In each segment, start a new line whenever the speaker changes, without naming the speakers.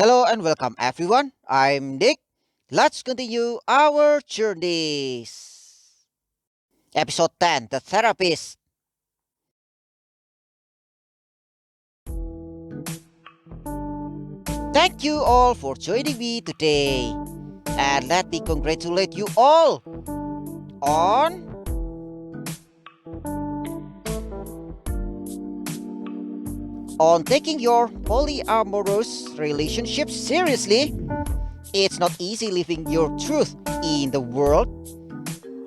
Hello and welcome everyone. I'm Nick. Let's continue our journeys. Episode 10, The Therapist. Thank you all for joining me today. And let me congratulate you all on taking your polyamorous relationship seriously. It's not easy living your truth in the world.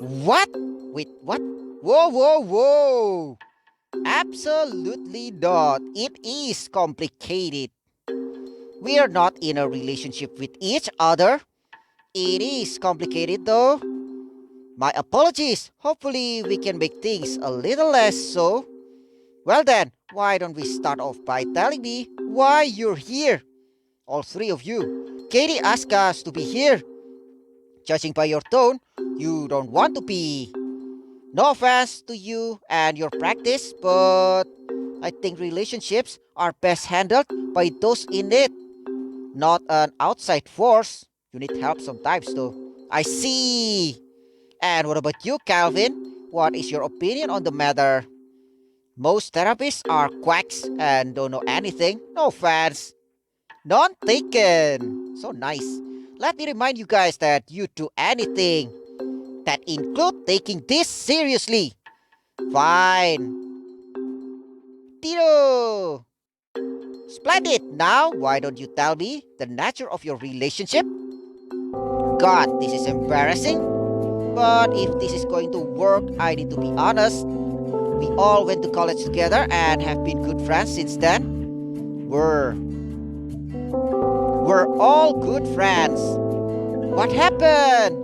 What? Wait, what? Whoa, whoa, whoa! Absolutely not. It is complicated. We are not in a relationship with each other. It is complicated though. My apologies. Hopefully, we can make things a little less so. Well, then, why don't we start off by telling me why you're here? All three of you. Katie asked us to be here. Judging by your tone, you don't want to be. No offense to you and your practice, but I think relationships are best handled by those in it, not an outside force. You need help sometimes, though. I see. And what about you, Calvin? What is your opinion on the matter? Most therapists are quacks and don't know anything. No offense. None taken. So nice. Let me remind you guys that you do anything that include taking this seriously. Fine. Tito. Splendid. Now, why don't you tell me the nature of your relationship? God, this is embarrassing. But if this is going to work, I need to be honest. We all went to college together and have been good friends since then. We're all good friends. What happened?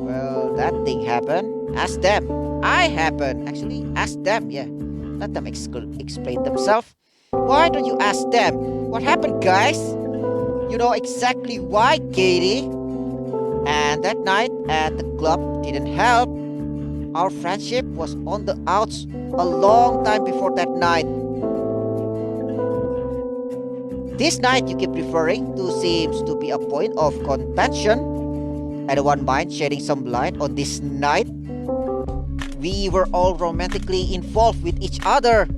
Well, that thing happened. Ask them. I happened. Actually, ask them. Yeah. Let them explain themselves. Why don't you ask them? What happened, guys? You know exactly why, Katie. And that night at the club didn't help. Our friendship was on the outs a long time before that night. This night you keep referring to seems to be a point of contention. Anyone mind shedding some light on this night? We were all romantically involved with each other.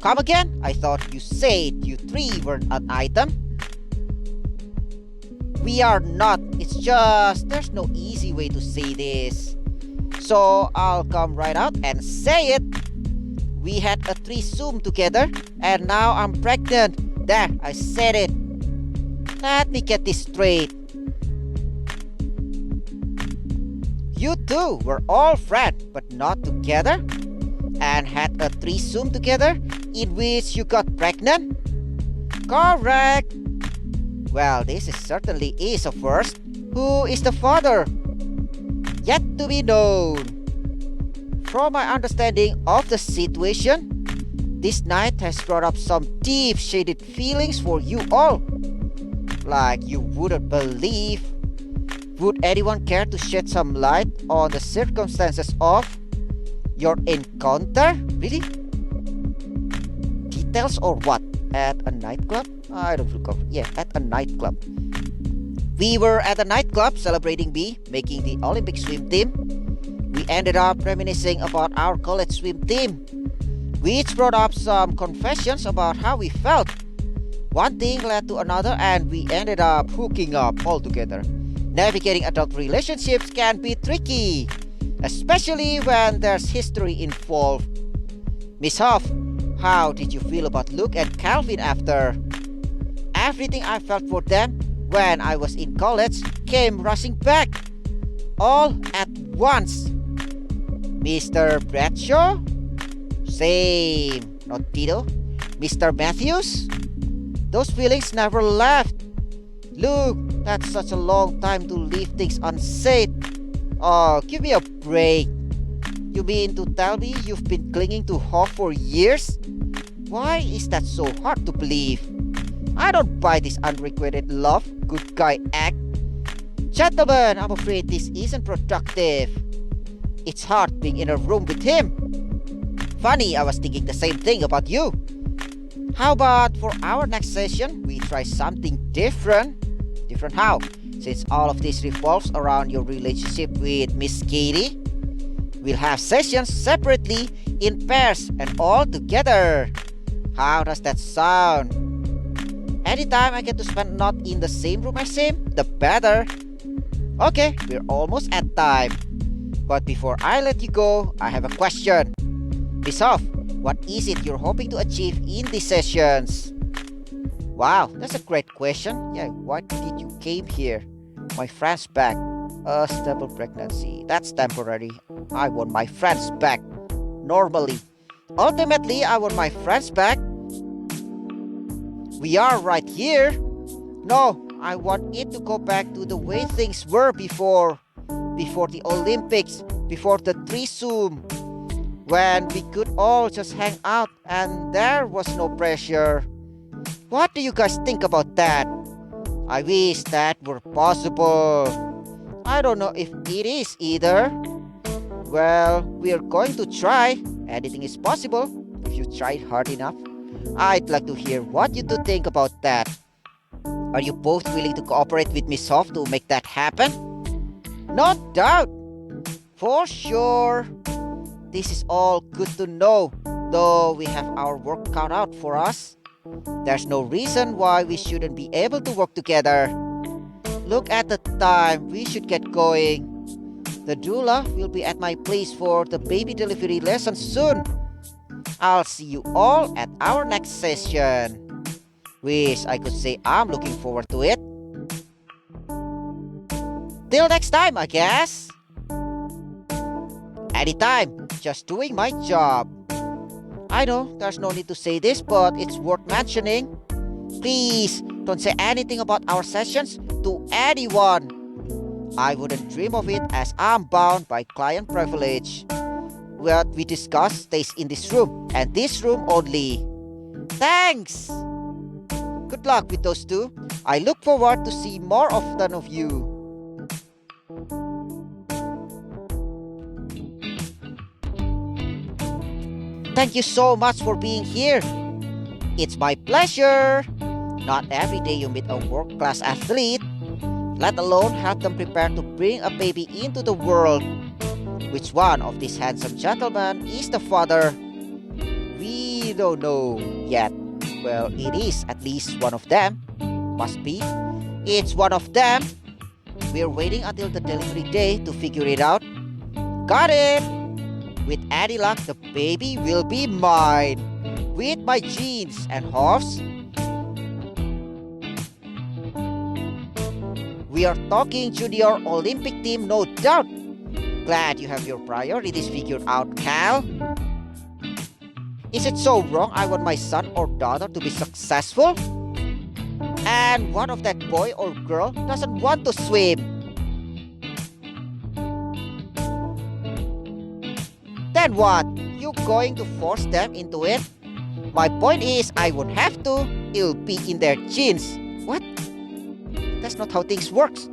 Come again? I thought you said you three were an item. We are not. It's just there's no easy way to say this. So I'll come right out and say it. We had a threesome together and now I'm pregnant. There, I said it. Let me get this straight. You two were all friends but not together and had a threesome together in which you got pregnant? Correct. Well, this is certainly is a first. Who is the father? Yet to be known. From my understanding of the situation, this night has brought up some deep shaded feelings for you all. Like you wouldn't believe. Would anyone care to shed some light on the circumstances of your encounter? Really? Details or what? At a nightclub? I don't feel comfortable. Yeah, at a nightclub. We were at a nightclub celebrating B making the Olympic swim team. We ended up reminiscing about our college swim team, which brought up some confessions about how we felt. One thing led to another and we ended up hooking up altogether. Navigating adult relationships can be tricky, especially when there's history involved. Miss Huff, how did you feel about Luke and Calvin after? Everything I felt for them when I was in college came rushing back. All at once. Mr. Bradshaw? Same. Not Tito. Mr. Matthews? Those feelings never left. Luke, that's such a long time to leave things unsaid. Oh, give me a break. You mean to tell me you've been clinging to Hoff for years? Why is that so hard to believe? I don't buy this unrequited love, good guy act. Gentlemen, I'm afraid this isn't productive. It's hard being in a room with him. Funny, I was thinking the same thing about you. How about for our next session, we try something different? Different how? Since all of this revolves around your relationship with Miss Katie, we'll have sessions separately, in pairs, and all together. How does that sound? Anytime I get to spend not in the same room as him, the better. Okay, we're almost at time. But before I let you go, I have a question. Miss Hoff, what is it you're hoping to achieve in these sessions? Wow, that's a great question. Yeah, why did you came here? My friend's back. A stable pregnancy. That's temporary. I want my friends back. Normally. Ultimately, I want my friends back. We are right here. No, I want it to go back to the way things were before. Before the Olympics. Before the threesome. When we could all just hang out and there was no pressure. What do you guys think about that? I wish that were possible. I don't know if it is either. Well, we're going to try. Anything is possible if you try hard enough. I'd like to hear what you two think about that. Are you both willing to cooperate with Miss Hoff to make that happen? No doubt. For sure. This is all good to know, though we have our work cut out for us. There's no reason why we shouldn't be able to work together. Look at the time, we should get going. The doula will be at my place for the baby delivery lesson soon. I'll see you all at our next session. Wish I could say I'm looking forward to it. Till next time, I guess. Anytime, just doing my job. I know there's no need to say this, but it's worth mentioning. Please don't say anything about our sessions to anyone. I wouldn't dream of it as I'm bound by client privilege. What we discuss stays in this room and this room only. Thanks! Good luck with those two. I look forward to see more often of you. Thank you so much for being here. It's my pleasure. Not every day you meet a world-class athlete, let alone help them prepare to bring a baby into the world. Which one of these handsome gentlemen is the father? We don't know yet. Well, it is at least one of them. Must be. It's one of them. We're waiting until the delivery day to figure it out. Got it! With any luck, the baby will be mine. With my genes and Hoff's. We are talking junior Olympic team, no doubt. Glad you have your priorities figured out, Cal. Is it so wrong I want my son or daughter to be successful? And one of that boy or girl doesn't want to swim. Then what? You going to force them into it? My point is, I won't have to. It'll be in their genes. What? That's not how things works.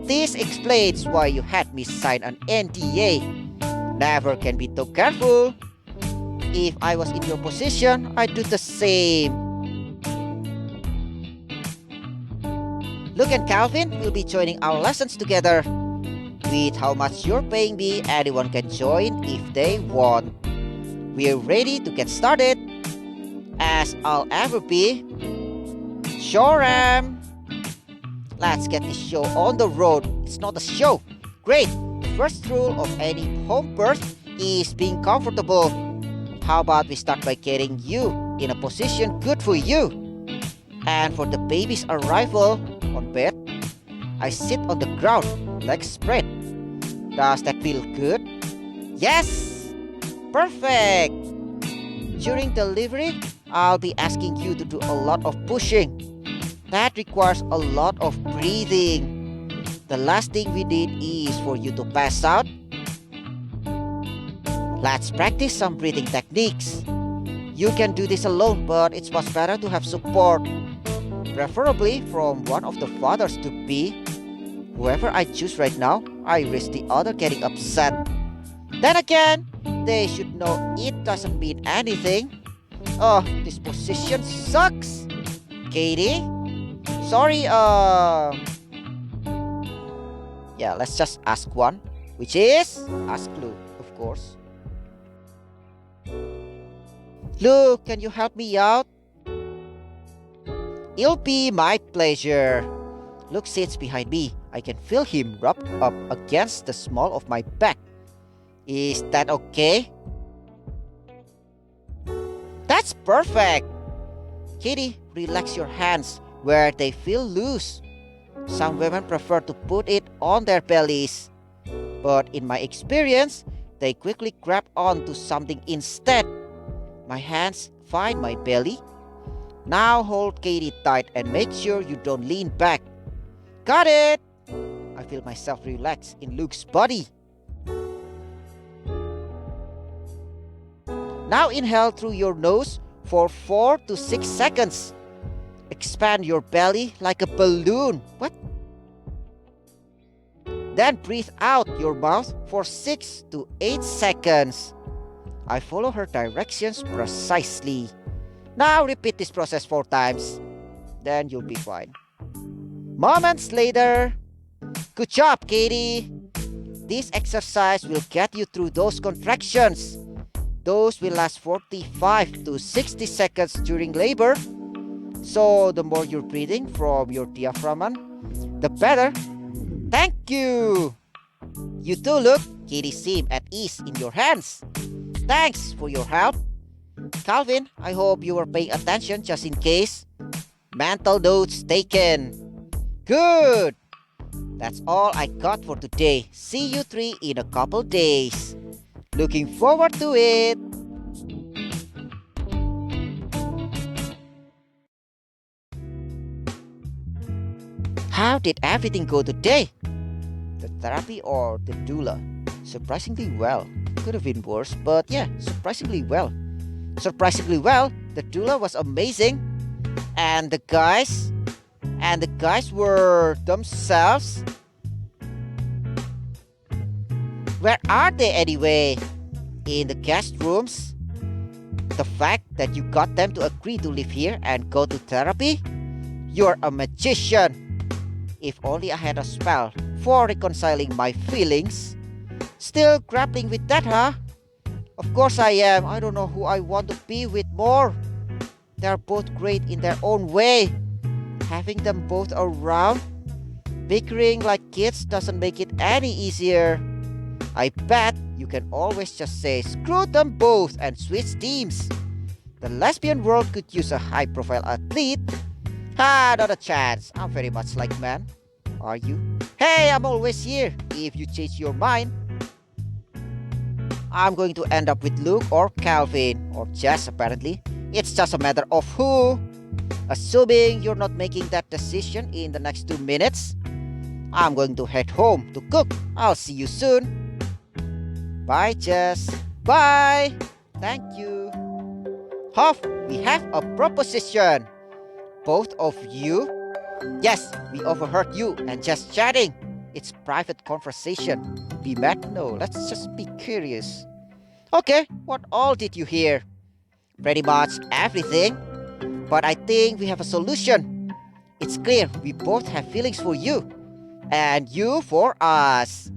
This explains why you had me sign an NDA. Never can be too careful. If I was in your position, I'd do the same. Luke and Calvin will be joining our lessons together. With how much you're paying me, anyone can join if they want. We're ready to get started. As I'll ever be. Sure am. Let's get this show on the road. It's not a show. Great. The first rule of any home birth is being comfortable. How about we start by getting you in a position good for you? And for the baby's arrival on bed, I sit on the ground, legs spread. Does that feel good? Yes! Perfect! During delivery, I'll be asking you to do a lot of pushing. That requires a lot of breathing. The last thing we need is for you to pass out. Let's practice some breathing techniques. You can do this alone, but it's much better to have support. Preferably from one of the fathers to be. Whoever I choose right now, I risk the other getting upset. Then again, they should know it doesn't mean anything. Oh, this position sucks. Katie? Sorry, yeah, let's just ask one, which is ask Luke, of course. Luke, can you help me out? It'll be my pleasure. Luke sits behind me. I can feel him rubbed up against the small of my back. Is that okay? That's perfect. Kitty, relax your hands where they feel loose. Some women prefer to put it on their bellies. But in my experience, they quickly grab onto something instead. My hands find my belly. Now hold Katie tight and make sure you don't lean back. Got it! I feel myself relax in Luke's body. Now inhale through your nose for 4 to 6 seconds. Expand your belly like a balloon. What? Then breathe out your mouth for 6 to 8 seconds. I follow her directions precisely. Now repeat this process 4 times. Then you'll be fine. Moments later. Good job, Katie. This exercise will get you through those contractions. Those will last 45 to 60 seconds during labor. So the more you're breathing from your diaphragm, the better. Thank you. You too, Luke. Katie seemed at ease in your hands. Thanks for your help. Calvin, I hope you were paying attention just in case. Mental notes taken. Good. That's all I got for today. See you three in a couple days. Looking forward to it. How did everything go today? The therapy or the doula? Surprisingly well. Could have been worse, but yeah, surprisingly well. Surprisingly well, the doula was amazing. And the guys were themselves. Where are they anyway? In the guest rooms? The fact that you got them to agree to live here and go to therapy? You're a magician. If only I had a spell for reconciling my feelings. Still grappling with that, huh? Of course I am. I don't know who I want to be with more. They're both great in their own way. Having them both around, bickering like kids doesn't make it any easier. I bet you can always just say screw them both and switch teams. The lesbian world could use a high-profile athlete. Ha, not a chance. I'm very much like man. Are you? Hey, I'm always here if you change your mind. I'm going to end up with Luke or Calvin or Jess apparently. It's just a matter of who. Assuming you're not making that decision in the next 2 minutes, I'm going to head home to cook. I'll see you soon. Bye, Jess. Bye. Thank you. Huff, we have a proposition. Both of you? Yes, we overheard you and just chatting. It's private conversation. Be mad? No, let's just be curious. Okay, what all did you hear? Pretty much everything. But I think we have a solution. It's clear we both have feelings for you. And you for us.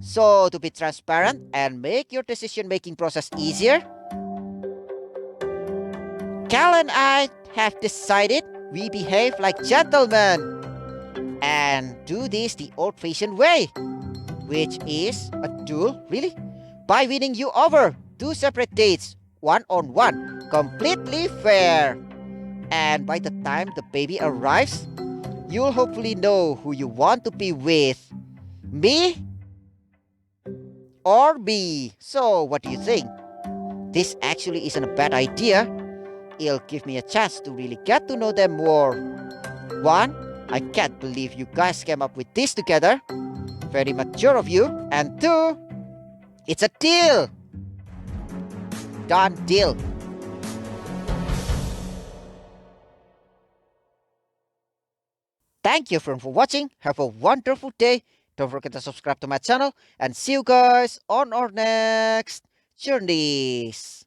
So to be transparent and make your decision-making process easier, Cal and I have decided we behave like gentlemen and do this the old-fashioned way, which is a duel, really? By winning you over, 2 separate dates, one-on-one, completely fair. And by the time the baby arrives, you'll hopefully know who you want to be with. Me or me? So what do you think? This actually isn't a bad idea. It'll give me a chance to really get to know them more. 1, I can't believe you guys came up with this together. Very mature of you. And 2, it's a deal. Done deal. Thank you for watching. Have a wonderful day. Don't forget to subscribe to my channel. And see you guys on our next journeys.